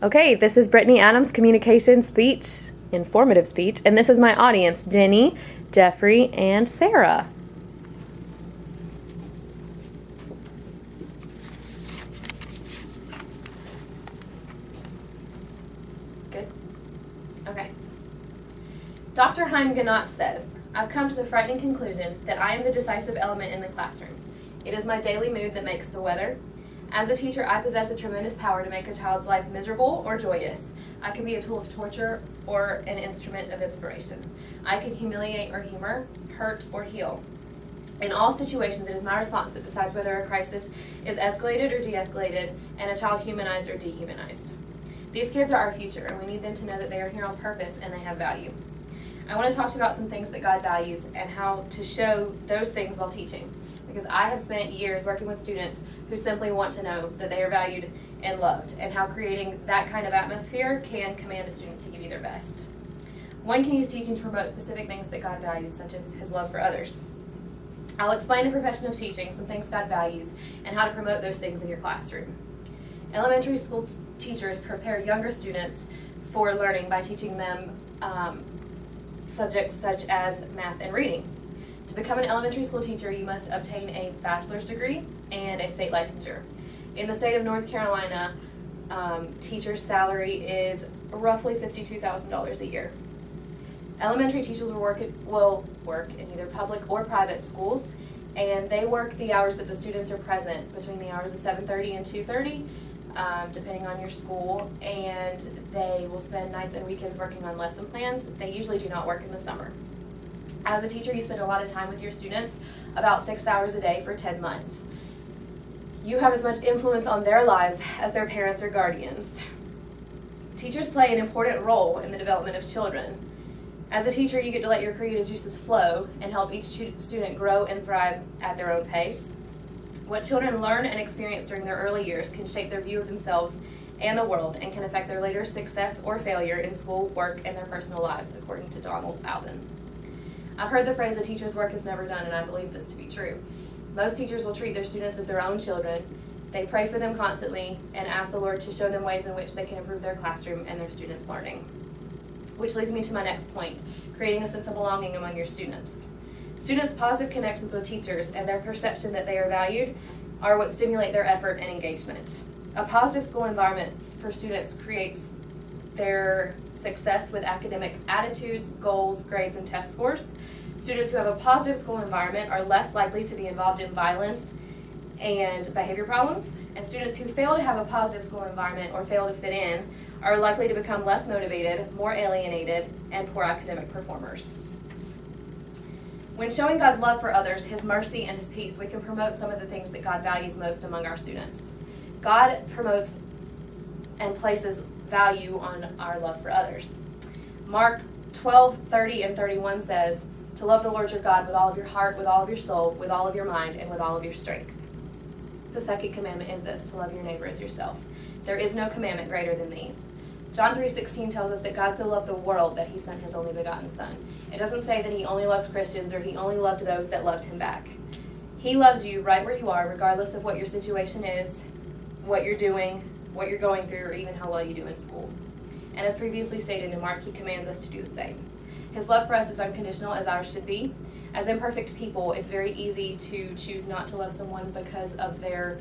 Okay, this is Brittany Adams, communication, speech, informative speech, and this is my audience, Jenny, Jeffrey, and Sarah. Good? Okay. Dr. Chaim Ganot says, I've come to the frightening conclusion that I am the decisive element in the classroom. It is my daily mood that makes the weather. As a teacher, I possess a tremendous power to make a child's life miserable or joyous. I can be a tool of torture or an instrument of inspiration. I can humiliate or humor, hurt or heal. In all situations, it is my response that decides whether a crisis is escalated or de-escalated and a child humanized or dehumanized. These kids are our future, and we need them to know that they are here on purpose and they have value. I want to talk to you about some things that God values and how to show those things while teaching, because I have spent years working with students who simply want to know that they are valued and loved, and how creating that kind of atmosphere can command a student to give you their best. One can use teaching to promote specific things that God values, such as his love for others. I'll explain the profession of teaching, some things God values, and how to promote those things in your classroom. Elementary school teachers prepare younger students for learning by teaching them subjects such as math and reading. To become an elementary school teacher, you must obtain a bachelor's degree and a state licensure. In the state of North Carolina, teacher's salary is roughly $52,000 a year. Elementary teachers will work in either public or private schools, and they work the hours that the students are present, between the hours of 7:30 and 2:30, depending on your school, and they will spend nights and weekends working on lesson plans. They usually do not work in the summer. As a teacher, you spend a lot of time with your students, about 6 hours a day for 10 months. You have as much influence on their lives as their parents or guardians. Teachers play an important role in the development of children. As a teacher, you get to let your creative juices flow and help each student grow and thrive at their own pace. What children learn and experience during their early years can shape their view of themselves and the world, and can affect their later success or failure in school, work, and their personal lives, according to Donald Alvin. I've heard the phrase, a teacher's work is never done, and I believe this to be true. Most teachers will treat their students as their own children. They pray for them constantly and ask the Lord to show them ways in which they can improve their classroom and their students' learning. Which leads me to my next point, creating a sense of belonging among your students. Students' positive connections with teachers and their perception that they are valued are what stimulate their effort and engagement. A positive school environment for students creates their success with academic attitudes, goals, grades, and test scores. Students who have a positive school environment are less likely to be involved in violence and behavior problems, and students who fail to have a positive school environment or fail to fit in are likely to become less motivated, more alienated, and poor academic performers. When showing God's love for others, his mercy, and his peace, we can promote some of the things that God values most among our students. God promotes and places value on our love for others. Mark 12:30 and 31 says, to love the Lord your God with all of your heart, with all of your soul, with all of your mind, and with all of your strength. The second commandment is this, to love your neighbor as yourself. There is no commandment greater than these. John 3:16 tells us that God so loved the world that he sent his only begotten Son. It doesn't say that he only loves Christians or he only loved those that loved him back. He loves you right where you are, regardless of what your situation is, what you're doing, what you're going through, or even how well you do in school. And as previously stated in Mark, he commands us to do the same. His love for us is unconditional, as ours should be. As imperfect people, it's very easy to choose not to love someone because of their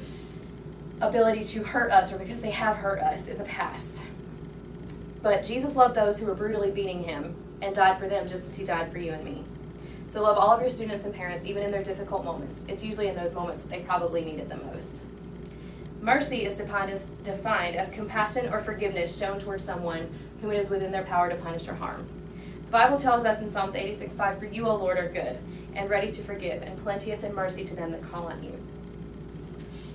ability to hurt us or because they have hurt us in the past. But Jesus loved those who were brutally beating him and died for them just as he died for you and me. So love all of your students and parents, even in their difficult moments. It's usually in those moments that they probably need it the most. Mercy is defined as compassion or forgiveness shown towards someone whom it is within their power to punish or harm. The Bible tells us in Psalms 86:5, for you, O Lord, are good and ready to forgive, and plenteous in mercy to them that call on you.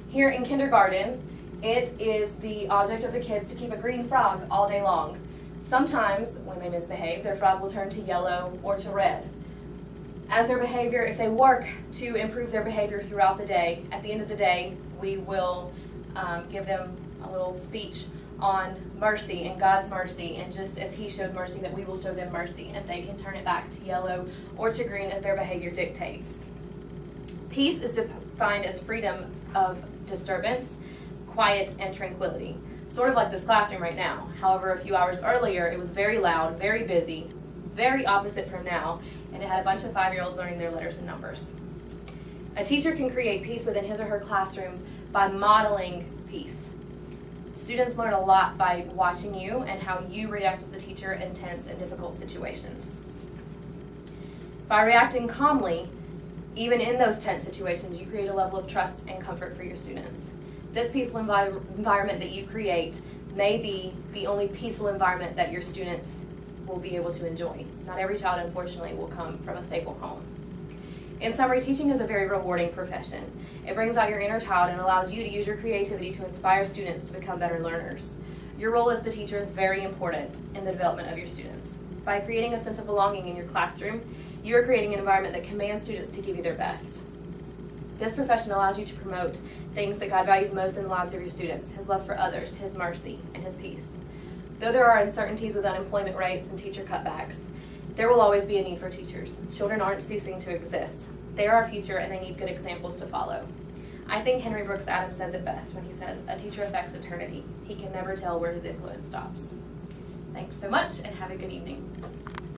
Here in kindergarten, it is the object of the kids to keep a green frog all day long. Sometimes, when they misbehave, their frog will turn to yellow or to red. As their behavior, if they work to improve their behavior throughout the day, at the end of the day, we will give them a little speech on mercy and God's mercy, and just as he showed mercy, that we will show them mercy, and they can turn it back to yellow or to green as their behavior dictates. Peace is defined as freedom of disturbance, quiet and tranquility, sort of like this classroom right now. However, a few hours earlier, it was very loud, very busy, very opposite from now, and it had a bunch of 5-year-olds learning their letters and numbers. A teacher can create peace within his or her classroom by modeling peace. Students learn a lot by watching you and how you react as the teacher in tense and difficult situations. By reacting calmly, even in those tense situations, you create a level of trust and comfort for your students. This peaceful environment that you create may be the only peaceful environment that your students will be able to enjoy. Not every child, unfortunately, will come from a stable home. In summary, teaching is a very rewarding profession. It brings out your inner child and allows you to use your creativity to inspire students to become better learners. Your role as the teacher is very important in the development of your students. By creating a sense of belonging in your classroom, you are creating an environment that commands students to give you their best. This profession allows you to promote things that God values most in the lives of your students: His love for others, His mercy, and His peace. Though there are uncertainties with unemployment rates and teacher cutbacks, there will always be a need for teachers. Children aren't ceasing to exist. They are our future and they need good examples to follow. I think Henry Brooks Adams says it best when he says, "A teacher affects eternity. He can never tell where his influence stops." Thanks so much and have a good evening.